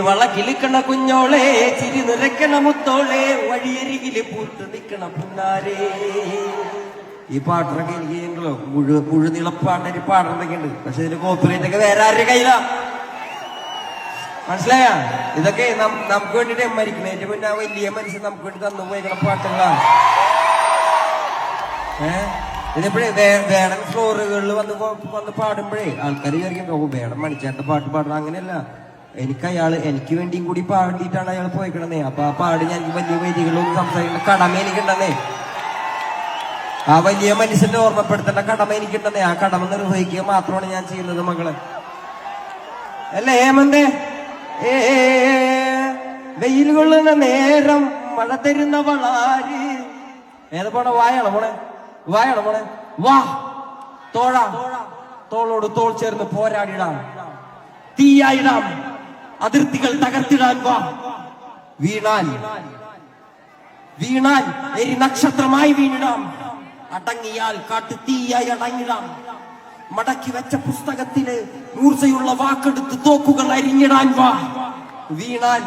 വള കിളിക്കണ കുഞ്ഞോളെ, ചിരി നിറയ്ക്കണ മുത്തോളെ, വഴിയരികില് പൂത്ത് നിക്കണ പുന്നാരേ. ഈ പാട്ടൊക്കെ എനിക്ക് മുഴുനീളപ്പാട്ടൊരു പാടുന്നൊക്കെ ഉണ്ട്. പക്ഷെ ഇതിന്റെ കോപ്പിറൈറ്റ് ഒക്കെ വേറെ ആരുടെ കയ്യിലാ? മനസ്സിലായ? ഇതൊക്കെ നമുക്ക് വേണ്ടിട്ട് മരിക്കണേന്റെ മുന്നേ വലിയ മനുഷ്യൻ നമുക്ക് വേണ്ടി തന്നു പോയിക്കണ പാട്ടുകളാണ്. ഇതിപ്പോഴേ വേടൻ ഫ്ലോറുകളിൽ വന്ന് പാടുമ്പോഴേ ആൾക്കാർ വിചാരിക്കും വേടൻ മണിച്ചേട്ട പാട്ട് പാടണം. അങ്ങനെയല്ല, എനിക്ക് വേണ്ടിയും കൂടി പാടിയിട്ടാണ് അയാൾ പോയിക്കണേ. അപ്പൊ ആ പാട് ഞാൻ വലിയ വേദികളൊന്നും സംസാരിക്കുന്ന കടമ എനിക്കുണ്ടെന്നേ. ആ വലിയ മനുഷ്യന്റെ ഓർമ്മപ്പെടുത്തേണ്ട കടമ എനിക്കുണ്ടെന്നേ. ആ കടമ നിർവഹിക്കുക മാത്രമാണ് ഞാൻ ചെയ്യുന്നത് മകളെ. അല്ലേ ഹേമന്തേ? വെയിൽ കൊള്ളുന്ന നേരം മഴ തരുന്ന വളാര്. ഏത് പോണ? വായാണോ പോണെ? വായാണോ പോണെ? വാ തോളോട് തോൾ ചേർന്ന് പോരാടിടാം, തീയായിടാം, അതിർത്തികൾ തകർത്തിടാൻ. വാ വീണാൽ എരി നക്ഷത്രമായി വീണിടാം, അടങ്ങിയാൽ കാട്ടു തീയായി അടങ്ങിടാം. മടക്കി വെച്ച പുസ്തകത്തില് മൂർച്ചയുള്ള വാക്കെടുത്ത് തോക്കുകൾ അരിഞ്ഞിടാൻ. വാ വീണാൽ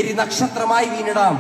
എരി നക്ഷത്രമായി വീണിടാം.